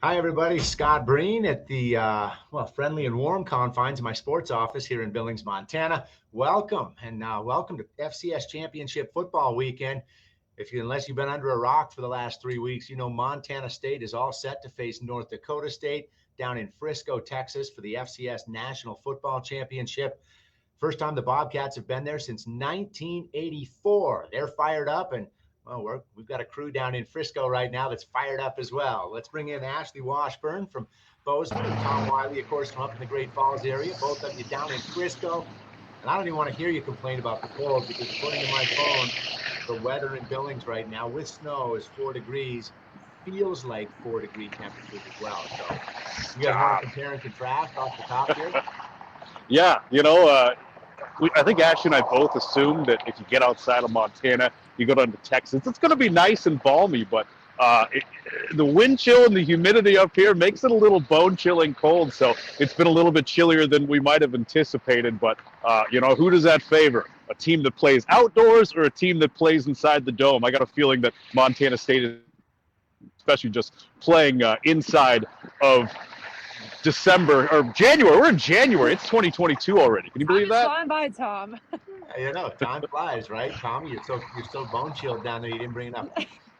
Hi, everybody. Scott Breen at the friendly and warm confines of my sports office here in Billings, Montana. Welcome and welcome to FCS Championship Football Weekend. Unless you've been under a rock for the last 3 weeks, you know Montana State is all set to face North Dakota State down in Frisco, Texas, for the FCS National Football Championship. First time the Bobcats have been there since 1984. They're fired up, and we've got a crew down in Frisco right now that's fired up as well. Let's bring in Ashley Washburn from Bozeman and Tom Wiley, of course, from up in the Great Falls area, both of you down in Frisco. And I don't even want to hear you complain about the cold because according to my phone, the weather in Billings right now with snow is 4 degrees. Feels like 4-degree temperatures as well. So you guys want to compare and contrast off the top here? Yeah, I think Ashley and I both assume that if you get outside of Montana, you go down to Texas, it's going to be nice and balmy, but the wind chill and the humidity up here makes it a little bone-chilling cold, so it's been a little bit chillier than we might have anticipated, but, who does that favor? A team that plays outdoors or a team that plays inside the dome? I got a feeling that Montana State is especially just playing inside of December or January. We're in January. It's 2022 already. Can you believe that? Flying by, Tom. Time flies, right? Tom, you're so bone chilled down there. You didn't bring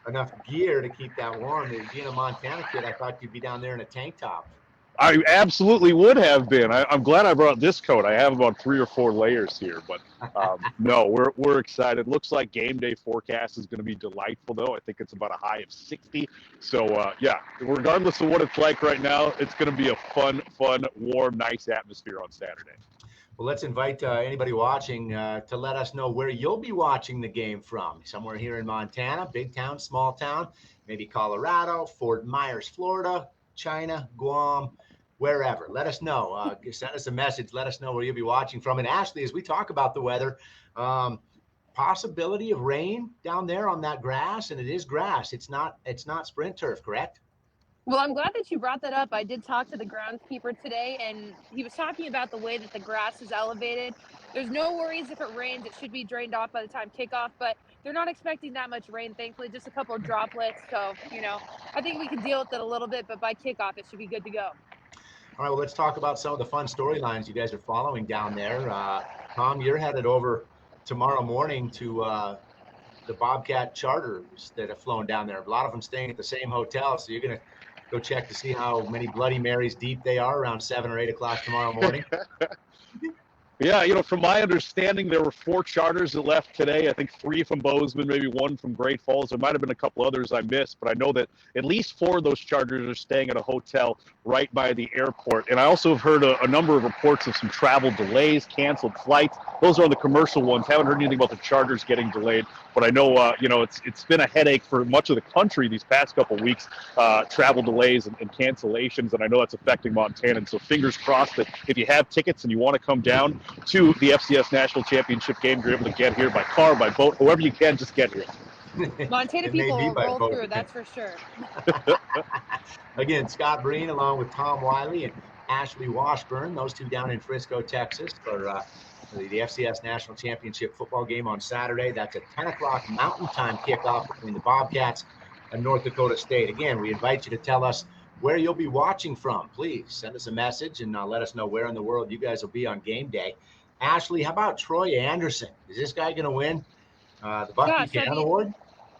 enough gear to keep that warm. Being a Montana kid, I thought you'd be down there in a tank top. I absolutely would have been. I'm glad I brought this coat. I have about 3 or 4 layers here, but no, we're excited. Looks like game day forecast is going to be delightful, though. I think it's about a high of 60. So yeah, regardless of what it's like right now, it's going to be a fun, warm, nice atmosphere on Saturday. Well, let's invite anybody watching to let us know where you'll be watching the game from. Somewhere here in Montana, big town, small town, maybe Colorado, Fort Myers, Florida, China, Guam, wherever. Let us know. Send us a message. Let us know where you'll be watching from. And Ashley, as we talk about the weather, possibility of rain down there on that grass, and it is grass. It's not sprint turf, correct? Well, I'm glad that you brought that up. I did talk to the groundskeeper today, and he was talking about the way that the grass is elevated. There's no worries if it rains. It should be drained off by the time kickoff, but they're not expecting that much rain, thankfully, just a couple of droplets. So, I think we can deal with it a little bit, but by kickoff, it should be good to go. All right, well, let's talk about some of the fun storylines you guys are following down there. Tom, you're headed over tomorrow morning to the Bobcat charters that have flown down there. A lot of them staying at the same hotel, so you're going to go check to see how many Bloody Marys deep they are around 7 or 8 o'clock tomorrow morning. Yeah, from my understanding, there were 4 charters that left today. I think 3 from Bozeman, maybe 1 from Great Falls. There might have been a couple others I missed, but I know that at least 4 of those charters are staying at a hotel right by the airport. And I also have heard a number of reports of some travel delays, canceled flights. Those are on the commercial ones. Haven't heard anything about the charters getting delayed, but I know, it's been a headache for much of the country these past couple of weeks, travel delays and cancellations, and I know that's affecting Montana. And so fingers crossed that if you have tickets and you want to come down to the FCS National Championship game, you're able to get here by car, by boat, however you can, just get here. Montana people will roll through, that's for sure. Again, Scott Breen along with Tom Wiley and Ashley Washburn, those two down in Frisco, Texas, for the FCS National Championship football game on Saturday. That's a 10 o'clock Mountain Time kickoff between the Bobcats and North Dakota State. Again, we invite you to tell us where you'll be watching from. Please send us a message and let us know where in the world you guys will be on game day. Ashley, how about Troy Anderson? Is this guy going to win the Buck Buchanan Award?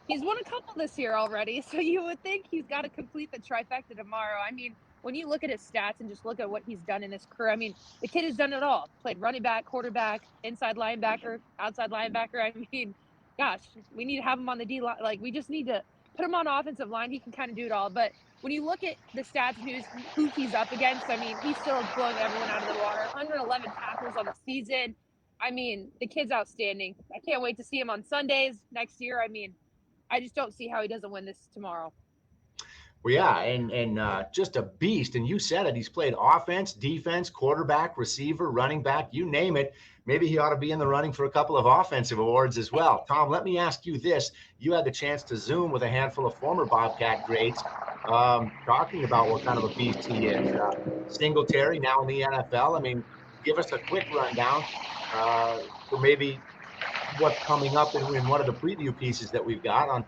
He's won a couple this year already, so you would think he's got to complete the trifecta tomorrow. I mean, when you look at his stats and just look at what he's done in his career, I mean, the kid has done it all. Played running back, quarterback, inside linebacker, outside linebacker. I mean, gosh, we need to have him on the D line. Like, we just need to put him on offensive line. He can kind of do it all. But when you look at the stats and who he's up against, I mean, he's still blowing everyone out of the water. 111 tackles on the season. I mean, the kid's outstanding. I can't wait to see him on Sundays next year. I mean, I just don't see how he doesn't win this tomorrow. Well, yeah, and just a beast. And you said it. He's played offense, defense, quarterback, receiver, running back, you name it. Maybe he ought to be in the running for a couple of offensive awards as well. Tom, let me ask you this. You had the chance to Zoom with a handful of former Bobcat greats talking about what kind of a beast he is. Singletary, now in the NFL. I mean, give us a quick rundown for maybe what's coming up in one of the preview pieces that we've got on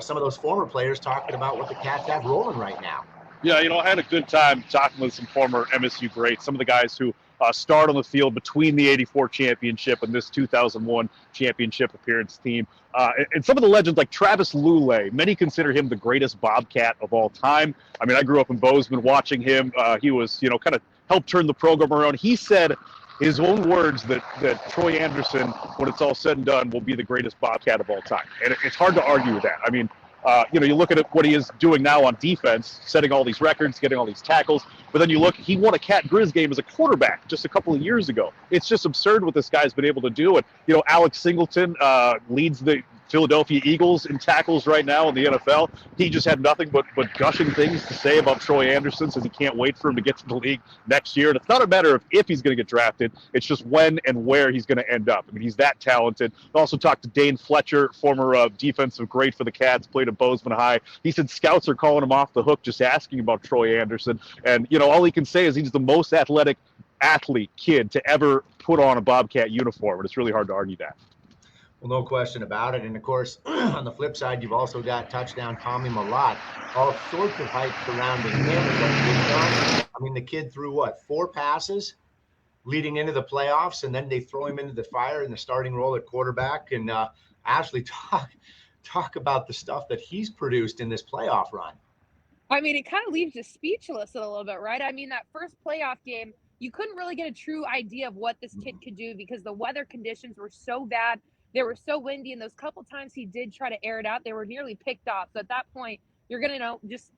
some of those former players talking about what the Cats have rolling right now. Yeah, I had a good time talking with some former MSU greats, some of the guys who starred on the field between the '84 championship and this 2001 championship appearance team. And some of the legends like Travis Lulay, many consider him the greatest Bobcat of all time. I mean, I grew up in Bozeman watching him. He was, kind of helped turn the program around. He said his own words that Troy Anderson, when it's all said and done, will be the greatest Bobcat of all time. And it's hard to argue with that. I mean, you look at what he is doing now on defense, setting all these records, getting all these tackles. But then you look, he won a Cat Grizz game as a quarterback just a couple of years ago. It's just absurd what this guy's been able to do. And, Alex Singleton leads the Philadelphia Eagles in tackles right now in the NFL. He just had nothing but gushing things to say about Troy Anderson, says he can't wait for him to get to the league next year. And it's not a matter of if he's going to get drafted, it's just when and where he's going to end up. I mean, he's that talented. I also talked to Dane Fletcher, former defensive great for the Cats, played at Bozeman High. He said scouts are calling him off the hook just asking about Troy Anderson. And, all he can say is he's the most athletic athlete kid to ever put on a Bobcat uniform. And it's really hard to argue that. Well, no question about it. And of course, on the flip side, you've also got touchdown Tommy Malott, all sorts of hype surrounding him. I mean, the kid threw 4 passes leading into the playoffs, and then they throw him into the fire in the starting role at quarterback. And Ashley, talk about the stuff that he's produced in this playoff run. I mean, it kind of leaves you speechless a little bit, right? I mean, that first playoff game, you couldn't really get a true idea of what this kid could do because the weather conditions were so bad. They were so windy, and those couple times he did try to air it out, they were nearly picked off. So at that point, you're going to just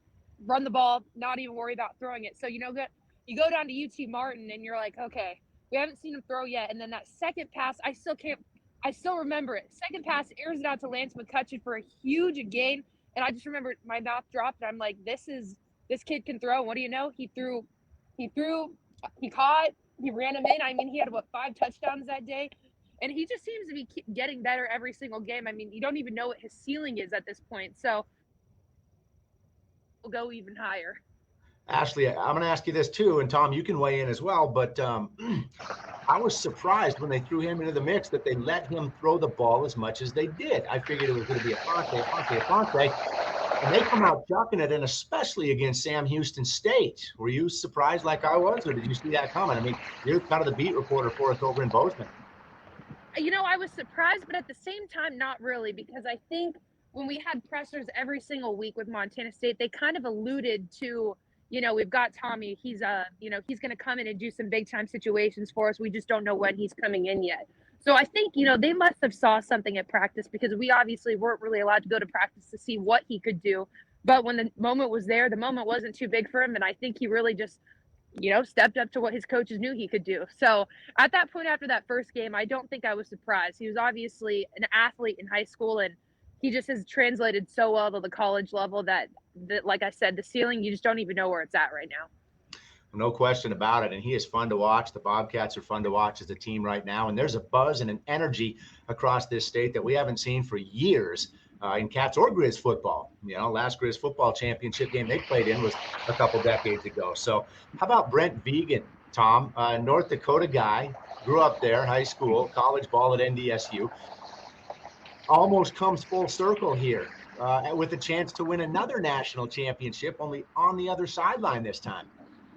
run the ball, not even worry about throwing it. So, you go down to UT Martin, and you're like, okay, we haven't seen him throw yet. And then that second pass, I still remember it. Second pass, airs it out to Lance McCutcheon for a huge gain. And I just remember my mouth dropped, and I'm like, this kid can throw. What do you know? He caught, he ran him in. I mean, he had 5 touchdowns that day. And he just seems to be getting better every single game. I mean, you don't even know what his ceiling is at this point. So we'll go even higher. Ashley, I'm going to ask you this too, and Tom, you can weigh in as well. But I was surprised when they threw him into the mix that they let him throw the ball as much as they did. I figured it was going to be a Fonte. And they come out chucking it, and especially against Sam Houston State. Were you surprised like I was, or did you see that coming? I mean, you're kind of the beat reporter for us over in Bozeman. I was surprised, but at the same time, not really, because I think when we had pressers every single week with Montana State, they kind of alluded to, we've got Tommy. He's he's going to come in and do some big time situations for us. We just don't know when he's coming in yet. So I think, they must have saw something at practice because we obviously weren't really allowed to go to practice to see what he could do. But when the moment was there, the moment wasn't too big for him. And I think he really just stepped up to what his coaches knew he could do. So at that point, after that first game, I don't think I was surprised. He was obviously an athlete in high school, and he just has translated so well to the college level that like I said, the ceiling, you just don't even know where it's at right now. No question about it. And he is fun to watch. The Bobcats are fun to watch as a team right now. And there's a buzz and an energy across this state that we haven't seen for years in Cats or Grizz football. Last Grizz football championship game they played in was a couple decades ago. So how about Brent Vegan, Tom? North Dakota guy, grew up there, high school, college ball at NDSU. Almost comes full circle here with a chance to win another national championship, only on the other sideline this time.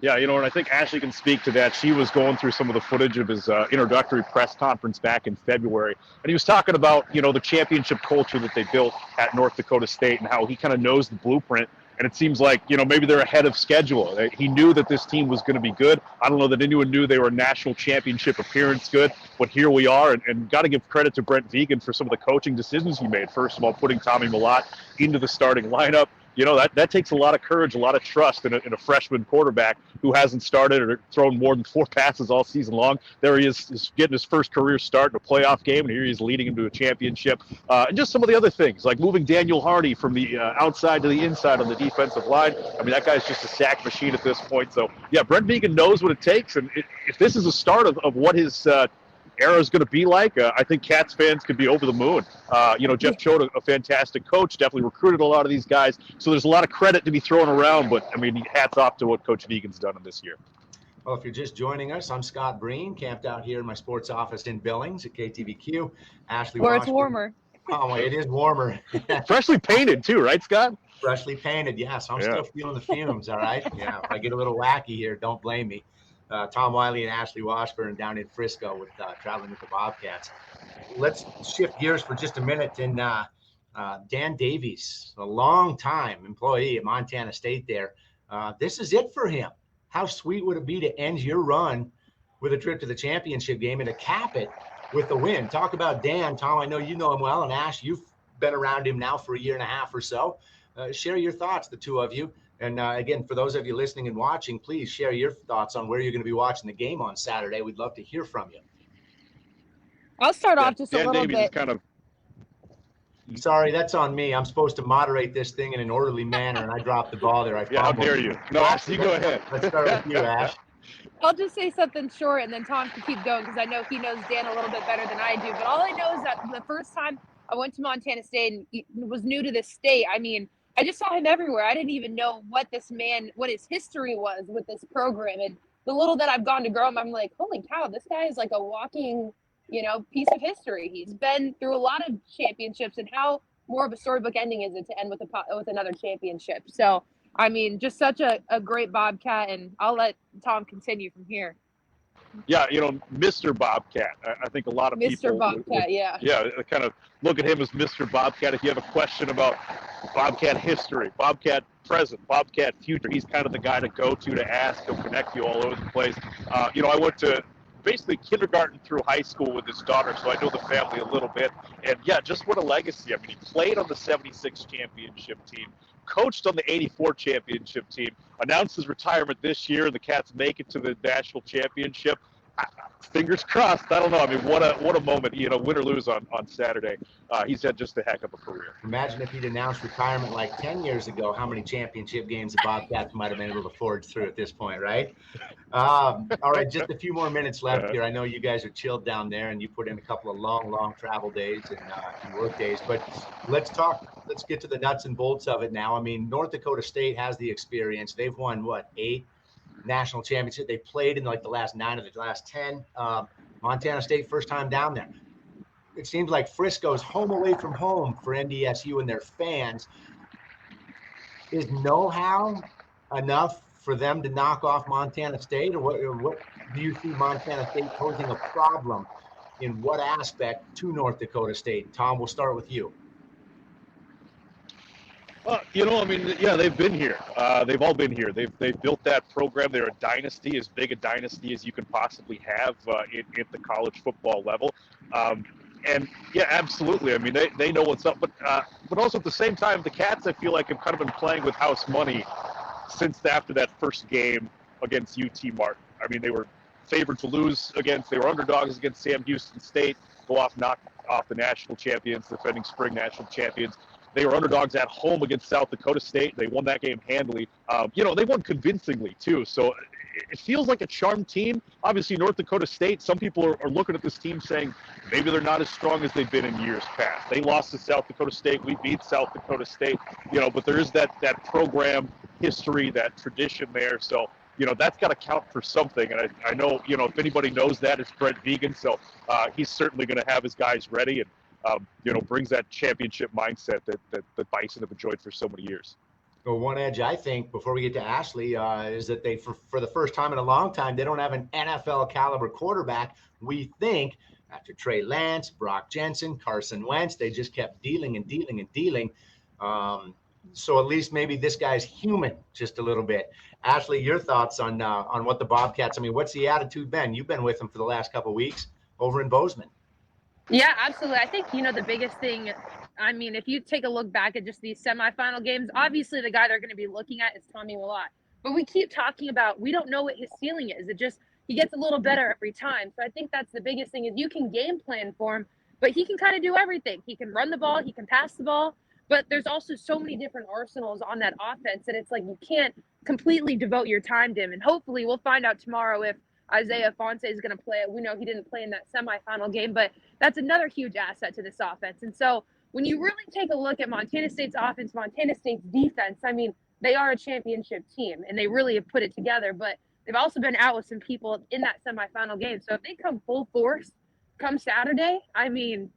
Yeah, and I think Ashley can speak to that. She was going through some of the footage of his introductory press conference back in February. And he was talking about, the championship culture that they built at North Dakota State and how he kind of knows the blueprint. And it seems like, maybe they're ahead of schedule. He knew that this team was going to be good. I don't know that anyone knew they were a national championship appearance good, but here we are. And got to give credit to Brent Vegan for some of the coaching decisions he made. First of all, putting Tommy Malott into the starting lineup. That takes a lot of courage, a lot of trust in a freshman quarterback who hasn't started or thrown more than 4 passes all season long. There he is getting his first career start in a playoff game, and here he is leading him to a championship. And just some of the other things, like moving Daniel Hardy from the outside to the inside on the defensive line. I mean, that guy's just a sack machine at this point. So, yeah, Brent Vegan knows what it takes. And if this is a start of what his era is going to be like, I think Cats fans could be over the moon. Jeff Choate, a fantastic coach, definitely recruited a lot of these guys. So there's a lot of credit to be thrown around, but, hats off to what Coach Vegan's done in this year. Well, if you're just joining us, I'm Scott Breen, camped out here in my sports office in Billings at KTVQ. Ashley Where Washburn. it's warmer. Oh, it is warmer. Freshly painted too, right, Scott? Freshly painted, yes. I'm Yeah. still feeling the fumes, all right? Yeah, if I get a little wacky here, don't blame me. Tom Wiley and Ashley Washburn down in Frisco with traveling with the Bobcats. Let's shift gears for just a minute. And Dan Davies, a long-time employee at Montana State there. This is it for him. How sweet would it be to end your run with a trip to the championship game and to cap it with a win? Talk about Dan. Tom, I know you know him well, and Ash, you've been around him now for a year and a half or so. Share your thoughts, the two of you. And again, for those of you listening and watching, please share your thoughts on where you're going to be watching the game on Saturday. We'd love to hear from you. I'll start off just Dan a little Davies bit. is kind of. Sorry, that's on me. I'm supposed to moderate this thing in an orderly manner, and I dropped the ball there. How dare you? No, Ashley, you go ahead. Let's start with you, Ash. I'll just say something short, and then Tom can keep going because I know he knows Dan a little bit better than I do. But all I know is that the first time I went to Montana State and was new to this state, I mean, I just saw him everywhere. I didn't even know what his history was with this program. And the little that I've gone to grow him, I'm like, holy cow, this guy is like a walking, piece of history. He's been through a lot of championships, and how more of a storybook ending is it to end with another championship? So, I mean, just such a great Bobcat, and I'll let Tom continue from here. Yeah, Mr. Bobcat. I think a lot of people. Mr. Bobcat, yeah. Yeah, kind of look at him as Mr. Bobcat. If you have a question about Bobcat history, Bobcat present, Bobcat future, he's kind of the guy to go to ask. He'll connect you all over the place. I went to basically kindergarten through high school with his daughter, so I know the family a little bit. And yeah, just what a legacy. I mean, he played on the 76 championship team, coached on the 84 championship team, announced his retirement this year, and the Cats make it to the national championship. Fingers crossed. I don't know. I mean, what a moment, win or lose on Saturday. He's had just a heck of a career. Imagine if he'd announced retirement like 10 years ago, how many championship games the Bobcats might have been able to forge through at this point, right? All right, just a few more minutes left here. I know you guys are chilled down there, and you put in a couple of long travel days and work days, but let's get to the nuts and bolts of it now. I mean, North Dakota State has the experience. They've won, 8 national championship. They played in like the last 9 of the last 10. Montana State, first time down there. It seems like Frisco's home away from home for NDSU and their fans. Is know-how enough for them to knock off Montana State, or what do you see Montana State posing a problem in what aspect to North Dakota State? Tom, we'll start with you. They've been here. They've all been here. They've built that program. They're a dynasty, as big a dynasty as you can possibly have at the college football level. And yeah, absolutely. I mean, they know what's up, but also at the same time, the Cats, I feel like, have kind of been playing with house money since after that first game against UT Martin. I mean, they were favored to lose they were underdogs against Sam Houston State, knock off the national champions, defending spring national champions. They were underdogs at home against South Dakota State. They won that game handily. They won convincingly, too. So it feels like a charmed team. Obviously, North Dakota State, some people are looking at this team saying maybe they're not as strong as they've been in years past. They lost to South Dakota State. We beat South Dakota State. But there is that program history, that tradition there. So, that's got to count for something. And I know, if anybody knows that, it's Brent Vegan. So he's certainly going to have his guys ready and, brings that championship mindset that the Bison have enjoyed for so many years. Well, one edge, I think, before we get to Ashley, is that they, for the first time in a long time, they don't have an NFL caliber quarterback. We think after Trey Lance, Brock Jensen, Carson Wentz, they just kept dealing. So at least maybe this guy's human just a little bit. Ashley, your thoughts on what the Bobcats, I mean, what's the attitude been? You've been with them for the last couple of weeks over in Bozeman. Yeah, absolutely. I think, the biggest thing, I mean, if you take a look back at just these semifinal games, obviously the guy they're going to be looking at is Tommy Willott. But we keep talking about, we don't know what his ceiling is. He gets a little better every time. So I think that's the biggest thing is you can game plan for him, but he can kind of do everything. He can run the ball, he can pass the ball, but there's also so many different arsenals on that offense that it's like you can't completely devote your time to him. And hopefully we'll find out tomorrow if Isaiah Fonse is going to play. We know he didn't play in that semifinal game, but that's another huge asset to this offense. And so when you really take a look at Montana State's offense, Montana State's defense, I mean, they are a championship team and they really have put it together, but they've also been out with some people in that semifinal game. So if they come full force come Saturday, I mean,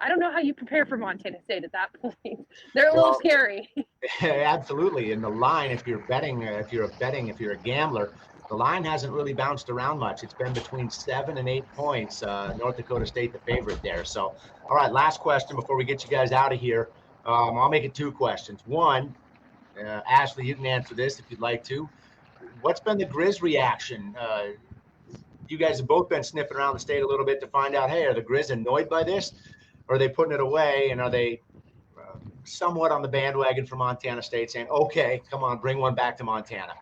I don't know how you prepare for Montana State at that point. They're a little Well, scary. absolutely. And the line, if you're a gambler, the line hasn't really bounced around much. It's been between 7 and 8 points. North Dakota State, the favorite there. So, all right, last question before we get you guys out of here. I'll make it 2 questions. One, Ashley, you can answer this if you'd like to. What's been the Grizz reaction? You guys have both been sniffing around the state a little bit to find out, hey, are the Grizz annoyed by this? Or are they putting it away? And are they somewhat on the bandwagon for Montana State saying, okay, come on, bring one back to Montana?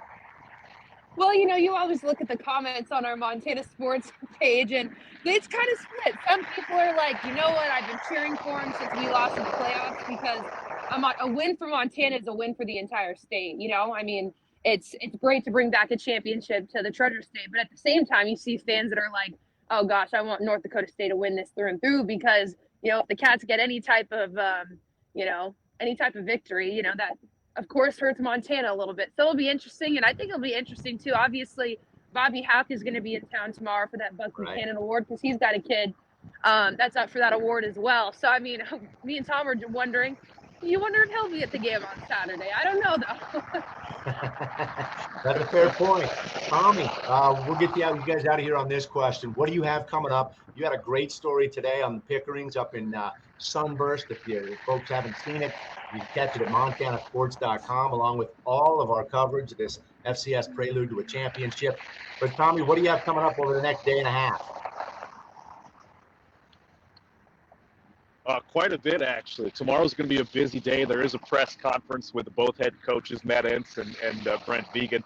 Well, you always look at the comments on our Montana Sports page, and it's kind of split. Some people are like, you know what, I've been cheering for him since we lost in the playoffs because a win for Montana is a win for the entire state. I mean, it's great to bring back a championship to the Treasure State, but at the same time, you see fans that are like, oh gosh, I want North Dakota State to win this through and through because if the Cats get any type of victory, that of course hurts Montana a little bit. So it'll be interesting, and I think it'll be interesting too. Obviously, Bobby Houck is going to be in town tomorrow for that Buck Buchanan Award because he's got a kid that's up for that award as well. So I mean, me and Tom are wondering. You wonder if he'll be at the game on Saturday. I don't know though. That's a fair point. Tommy, we'll get you guys out of here on this question. What do you have coming up? You had a great story today on the Pickerings up in Sunburst. If folks haven't seen it, you can catch it at montanasports.com along with all of our coverage of this FCS prelude to a championship. But Tommy, what do you have coming up over the next day and a half? Quite a bit, actually. Tomorrow's going to be a busy day. There is a press conference with both head coaches, Matt Entz and Brent Vegan.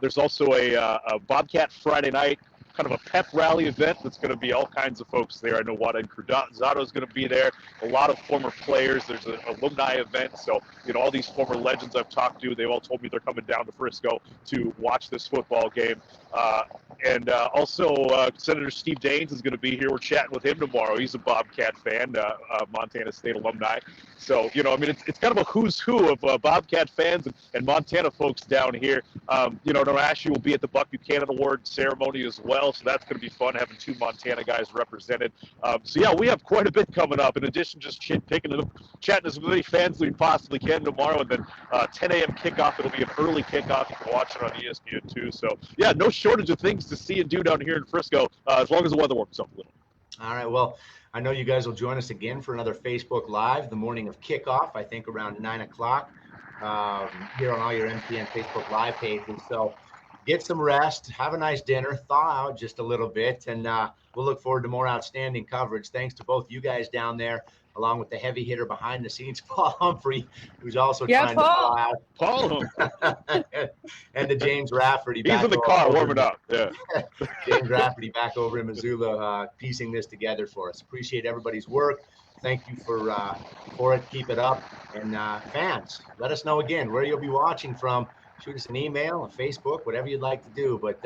There's also a Bobcat Friday night, kind of a pep rally event that's going to be all kinds of folks there. I know Wada and Cruzado is going to be there. A lot of former players. There's an alumni event. So, all these former legends I've talked to, they've all told me they're coming down to Frisco to watch this football game. And also, Senator Steve Daines is going to be here. We're chatting with him tomorrow. He's a Bobcat fan, Montana State alumni. So, it's kind of a who's who of Bobcat fans and Montana folks down here. Ashley will be at the Buck Buchanan Award ceremony as well. So that's going to be fun having 2 Montana guys represented. We have quite a bit coming up. In addition, just chatting as many fans as we possibly can tomorrow. And then 10 a.m. kickoff. It'll be an early kickoff. You can watch it on ESPN too. So, no shortage of things to see and do down here in Frisco, as long as the weather works out a little. All right. Well, I know you guys will join us again for another Facebook Live the morning of kickoff, I think around 9 o'clock here on all your MTN Facebook Live pages. So get some rest, have a nice dinner, thaw out just a little bit, and we'll look forward to more outstanding coverage. Thanks to both you guys down there, along with the heavy hitter behind the scenes, Paul Humphrey, who's also trying to thaw out. Paul. And to James Rafferty. He's in the car warming up. Yeah. James Rafferty back over in Missoula, piecing this together for us. Appreciate everybody's work. Thank you for it. Keep it up. And fans, let us know again where you'll be watching from. Shoot us an email, a Facebook, whatever you'd like to do. But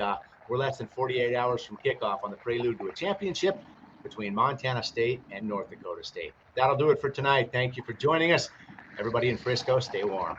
we're less than 48 hours from kickoff on the prelude to a championship between Montana State and North Dakota State. That'll do it for tonight. Thank you for joining us. Everybody in Frisco, stay warm.